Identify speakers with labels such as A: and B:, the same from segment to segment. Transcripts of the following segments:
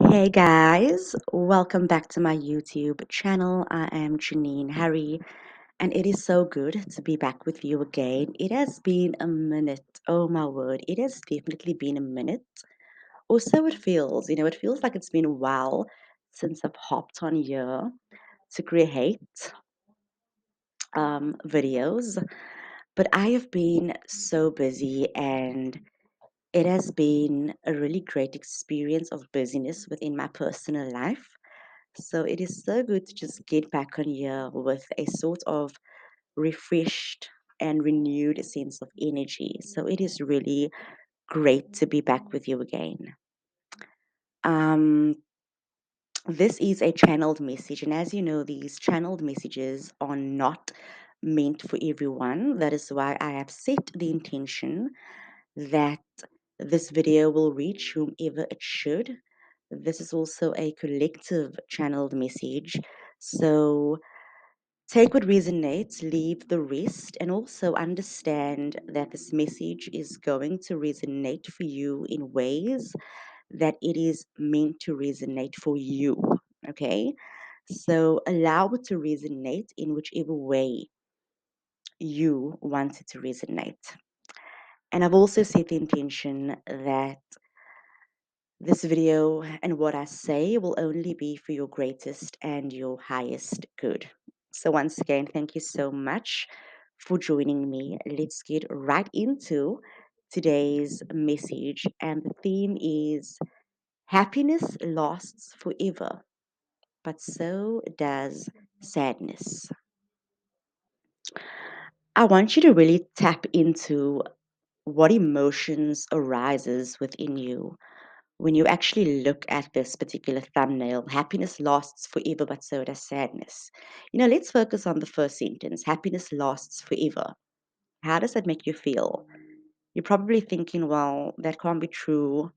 A: Hey guys, welcome back to my YouTube channel. I am Janine Harry, and it is so good to be back with you again. It has been a minute. Oh my word, it has definitely been a minute. Or so it feels. It feels like it's been a while since I've hopped on here to create videos. But I have been so busy, and it has been a really great experience of busyness within my personal life. So it is so good to just get back on here with a sort of refreshed and renewed sense of energy. So it is really great to be back with you again. Um, this is a channeled message, and as you know, these channeled messages are not meant for everyone. That is why I have set the intention that this video will reach whomever it should. This is also a collective channeled message. So take what resonates, leave the rest, and also understand that this message is going to resonate for you in ways that it is meant to resonate for you. Okay? So allow it to resonate in whichever way you want it to resonate. And I've also set the intention that this video and what I say will only be for your greatest and your highest good. So, once again, thank you so much for joining me. Let's get right into today's message. And the theme is happiness lasts forever, but so does sadness. I want you to really tap into what emotions arises within you when you actually look at this particular thumbnail. Happiness lasts forever, but so does sadness. Let's focus on the first sentence. Happiness lasts forever. How does that make you feel? You're probably thinking, well, that can't be true.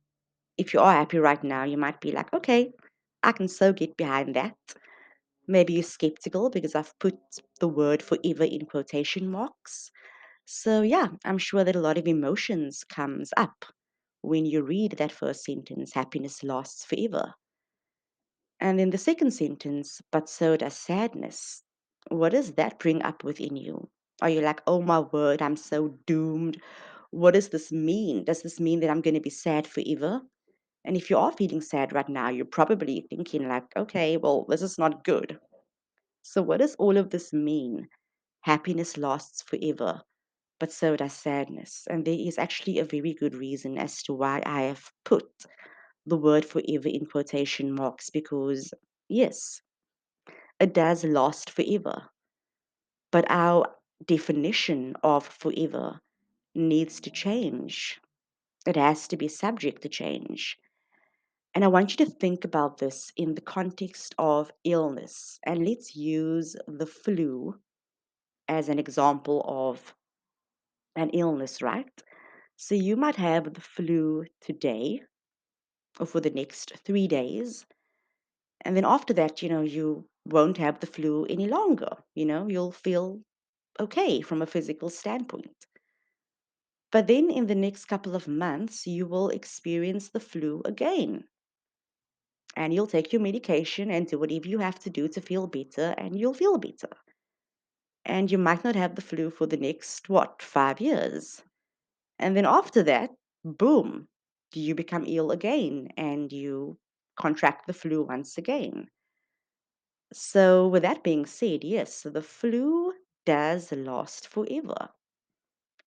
A: If you are happy right now, you might be like, okay, I can so get behind that. Maybe you're skeptical because I've put the word forever in quotation marks. So yeah, I'm sure that a lot of emotions comes up when you read that first sentence, happiness lasts forever. And in the second sentence, but so does sadness. What does that bring up within you? Are you like, oh my word, I'm so doomed? What does this mean? Does this mean that I'm going to be sad forever? And if you are feeling sad right now, you're probably thinking, like, okay, well, this is not good. So, what does all of this mean? Happiness lasts forever, but so does sadness. And there is actually a very good reason as to why I have put the word forever in quotation marks because, yes, it does last forever. But our definition of forever needs to change. It has to be subject to change. And I want you to think about this in the context of illness. And let's use the flu as an example of an illness, right? So you might have the flu today or for the next 3 days. And then after that, you won't have the flu any longer. You'll feel okay from a physical standpoint. But then in the next couple of months, you will experience the flu again. And you'll take your medication and do whatever you have to do to feel better, and you'll feel better. And you might not have the flu for the next, what, 5 years. And then after that, boom, you become ill again and you contract the flu once again. So, with that being said, yes, the flu does last forever.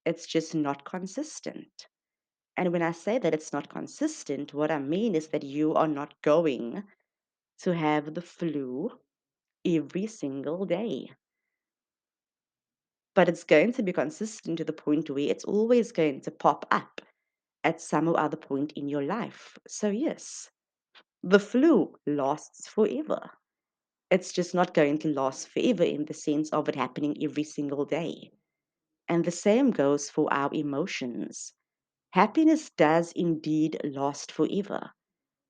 A: It's just not consistent. And when I say that it's not consistent, what I mean is that you are not going to have the flu every single day. But it's going to be consistent to the point where it's always going to pop up at some or other point in your life. So, yes, the flu lasts forever. It's just not going to last forever in the sense of it happening every single day. And the same goes for our emotions. Happiness does indeed last forever.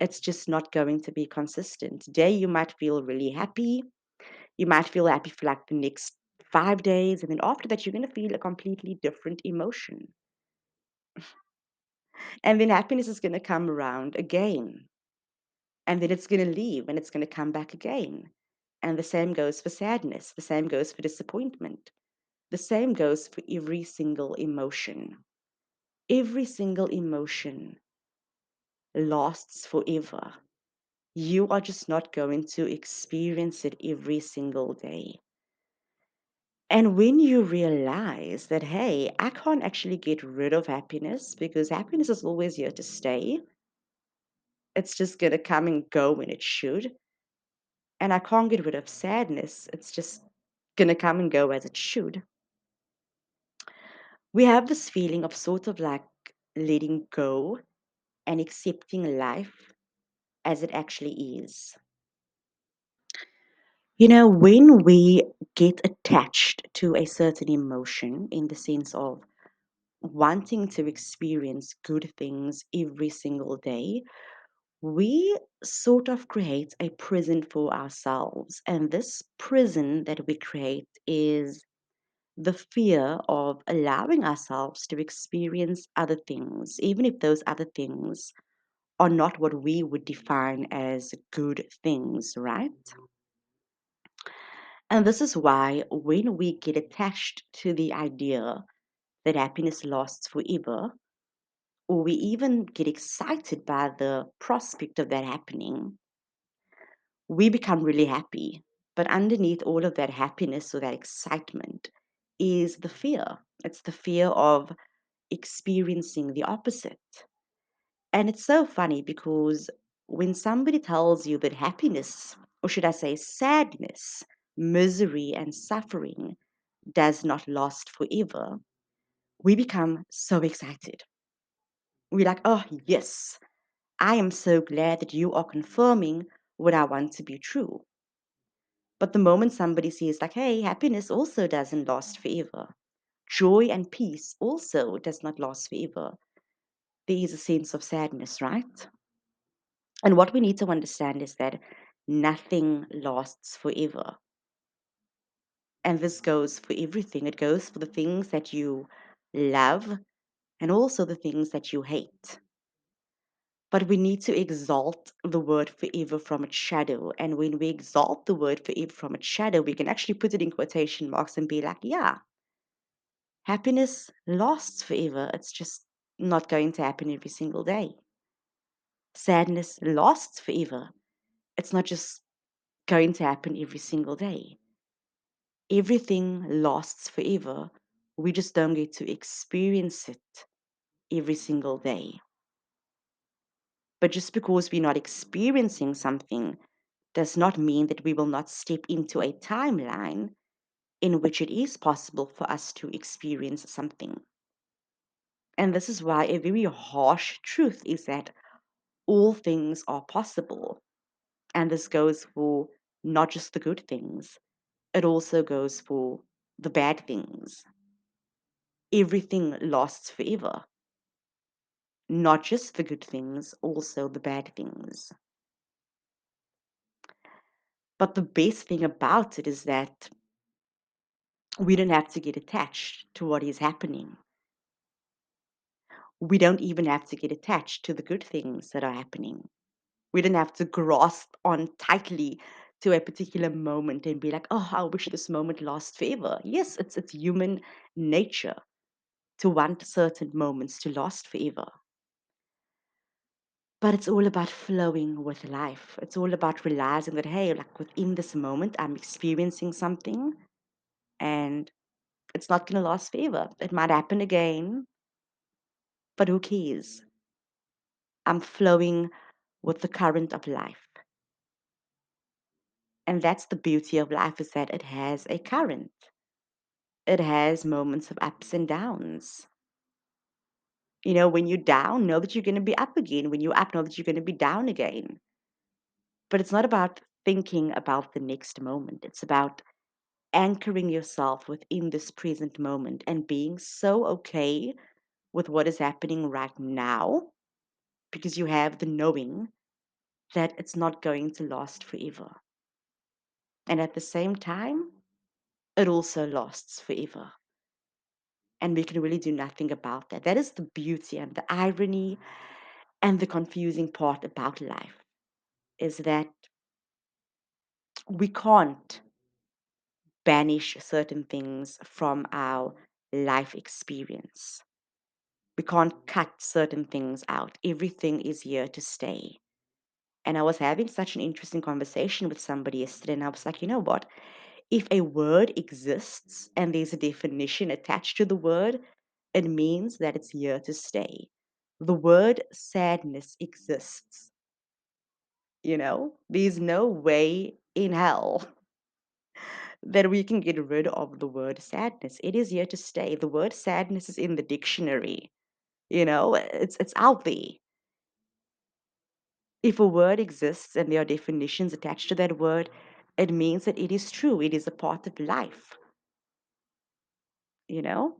A: It's just not going to be consistent. Today, you might feel really happy. You might feel happy for like the next 5 days. And then after that, you're going to feel a completely different emotion. And then happiness is going to come around again. and then it's going to leave and it's going to come back again. And the same goes for sadness, the same goes for disappointment, the same goes for every single emotion. Every single emotion lasts forever. You are just not going to experience it every single day. And when you realize that, hey, I can't actually get rid of happiness because happiness is always here to stay, it's just going to come and go when it should. And I can't get rid of sadness, it's just going to come and go as it should. We have this feeling of sort of like letting go and accepting life as it actually is. When we get attached to a certain emotion in the sense of wanting to experience good things every single day, we sort of create a prison for ourselves. And this prison that we create is the fear of allowing ourselves to experience other things, even if those other things are not what we would define as good things, right? And this is why when we get attached to the idea that happiness lasts forever, or we even get excited by the prospect of that happening, we become really happy. But underneath all of that happiness or that excitement is the fear. It's the fear of experiencing the opposite. And it's so funny because when somebody tells you that happiness, or should I say sadness, misery, and suffering does not last forever, we become so excited. We're like, oh, yes, I am so glad that you are confirming what I want to be true. But the moment somebody says, like, hey, happiness also doesn't last forever, joy and peace also does not last forever, there is a sense of sadness, right? And what we need to understand is that nothing lasts forever. And this goes for everything. It goes for the things that you love and also the things that you hate. But we need to exalt the word forever from its shadow. And when we exalt the word forever from its shadow, we can actually put it in quotation marks and be like, yeah, happiness lasts forever. It's just not going to happen every single day. Sadness lasts forever. It's not just going to happen every single day. Everything lasts forever. We just don't get to experience it every single day. But just because we're not experiencing something does not mean that we will not step into a timeline in which it is possible for us to experience something. And this is why a very harsh truth is that all things are possible. And this goes for not just the good things, it also goes for the bad things. Everything lasts forever, not just the good things, also the bad things. But the best thing about it is that we don't have to get attached to what is happening. We don't even have to get attached to the good things that are happening. We don't have to grasp on tightly to a particular moment and be like, oh, I wish this moment lasts forever. Yes, it's human nature to want certain moments to last forever. But it's all about flowing with life. It's all about realizing that, hey, like within this moment, I'm experiencing something and it's not going to last forever. It might happen again, but who cares? I'm flowing with the current of life. And that's the beauty of life is that it has a current. It has moments of ups and downs. When you're down, know that you're going to be up again. When you're up, know that you're going to be down again. But it's not about thinking about the next moment. It's about anchoring yourself within this present moment and being so okay with what is happening right now because you have the knowing that it's not going to last forever. And at the same time, it also lasts forever. And we can really do nothing about that. That is the beauty and the irony and the confusing part about life. is that we can't banish certain things from our life experience. We can't cut certain things out. Everything is here to stay. And I was having such an interesting conversation with somebody yesterday, and I was like, you know what? If a word exists and there's a definition attached to the word, it means that it's here to stay. The word sadness exists, There's no way in hell that we can get rid of the word sadness. It is here to stay. The word sadness is in the dictionary, it's out there. If a word exists and there are definitions attached to that word, it means that it is true. It is a part of life, you know?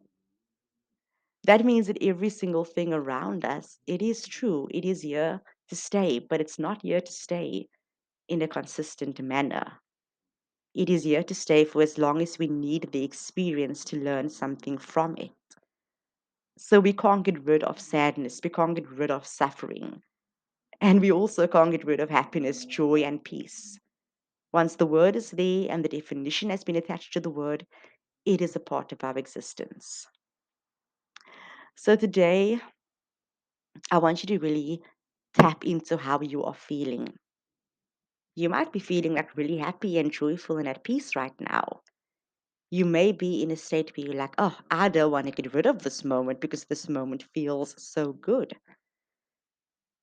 A: That means that every single thing around us, it is true. It is here to stay, but it's not here to stay in a consistent manner. It is here to stay for as long as we need the experience to learn something from it. So we can't get rid of sadness. We can't get rid of suffering. And we also can't get rid of happiness, joy, and peace. Once the word is there and the definition has been attached to the word, it is a part of our existence. So today, I want you to really tap into how you are feeling. You might be feeling like really happy and joyful and at peace right now. You may be in a state where you're like, oh, I don't want to get rid of this moment because this moment feels so good.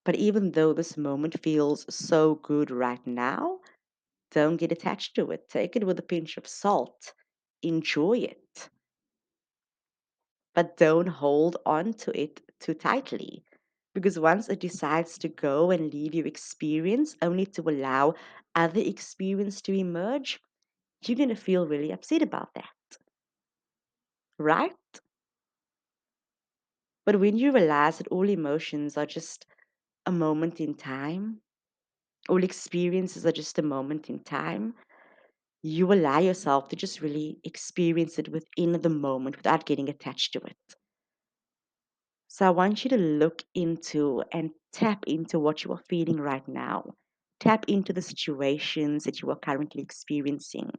A: But even though this moment feels so good right now, don't get attached to it. Take it with a pinch of salt. Enjoy it, but don't hold on to it too tightly. Because once it decides to go and leave your experience only to allow other experience to emerge, you're going to feel really upset about that, right? But when you realize that all emotions are just a moment in time, all experiences are just a moment in time, you allow yourself to just really experience it within the moment without getting attached to it. So I want you to look into and tap into what you are feeling right now. Tap into the situations that you are currently experiencing.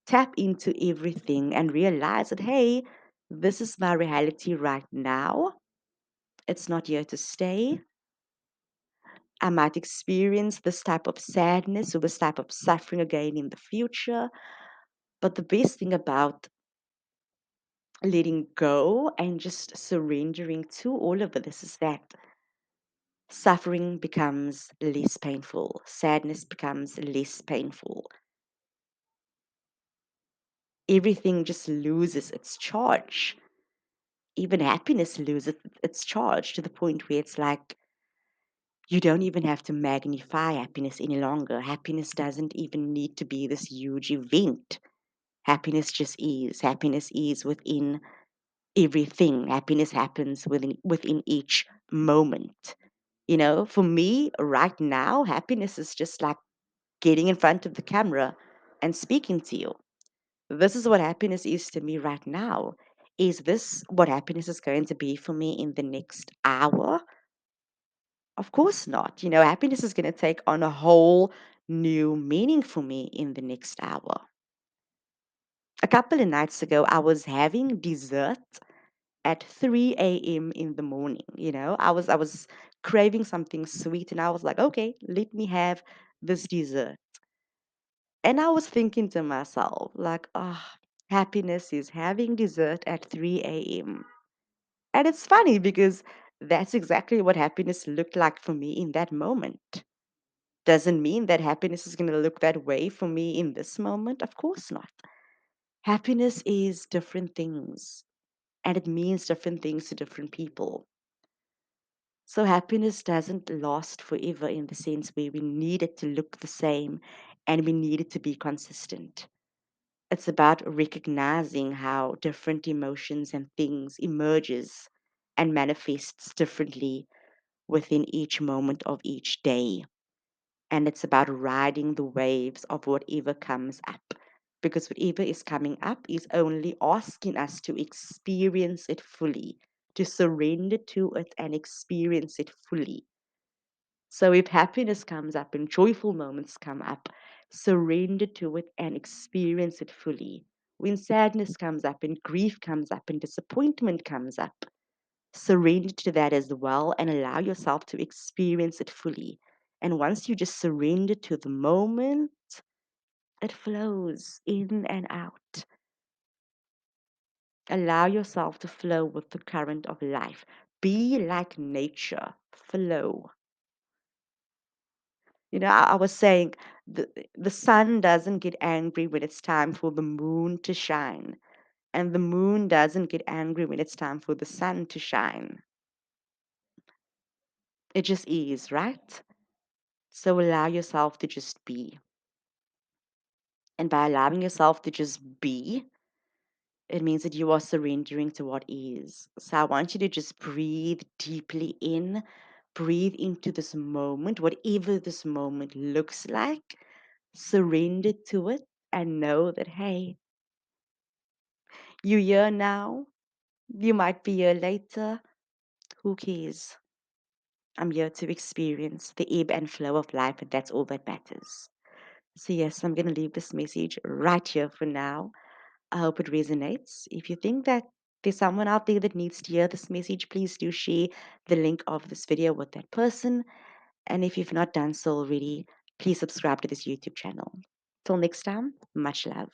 A: Tap into everything and realize that, hey, this is my reality right now. It's not here to stay. I might experience this type of sadness or this type of suffering again in the future. But the best thing about letting go and just surrendering to all of this is that suffering becomes less painful, sadness becomes less painful. Everything just loses its charge. Even happiness loses its charge to the point where it's like you don't even have to magnify happiness any longer. Happiness doesn't even need to be this huge event. Happiness just is. Happiness is within everything. Happiness happens within each moment. For me right now, happiness is just like getting in front of the camera and speaking to you. This is what happiness is to me right now. Is this what happiness is going to be for me in the next hour? Of course not. Happiness is going to take on a whole new meaning for me in the next hour. A couple of nights ago, I was having dessert at 3 a.m. in the morning. I was craving something sweet, and I was like, okay, let me have this dessert. And I was thinking to myself, like, happiness is having dessert at 3 a.m. And it's funny because that's exactly what happiness looked like for me in that moment. Doesn't mean that happiness is going to look that way for me in this moment. Of course not. Happiness is different things, and it means different things to different people. So happiness doesn't last forever in the sense where we need it to look the same and we need it to be consistent. It's about recognizing how different emotions and things emerges and manifests differently within each moment of each day. And it's about riding the waves of whatever comes up. Because whatever is coming up is only asking us to experience it fully, to surrender to it and experience it fully. So if happiness comes up and joyful moments come up, surrender to it and experience it fully. When sadness comes up and grief comes up and disappointment comes up, surrender to that as well and allow yourself to experience it fully. And once you just surrender to the moment, it flows in and out. Allow yourself to flow with the current of life. Be like nature, flow. I was saying the sun doesn't get angry when it's time for the moon to shine, and the moon doesn't get angry when it's time for the sun to shine. It just is, right? So allow yourself to just be. And by allowing yourself to just be, it means that you are surrendering to what is. So I want you to just breathe deeply in, breathe into this moment, whatever this moment looks like, surrender to it, and know that, hey, you're here now. You might be here later. Who cares? I'm here to experience the ebb and flow of life, and that's all that matters. So, yes, I'm going to leave this message right here for now. I hope it resonates. If you think that there's someone out there that needs to hear this message, please do share the link of this video with that person. And if you've not done so already, please subscribe to this YouTube channel. Till next time, much love.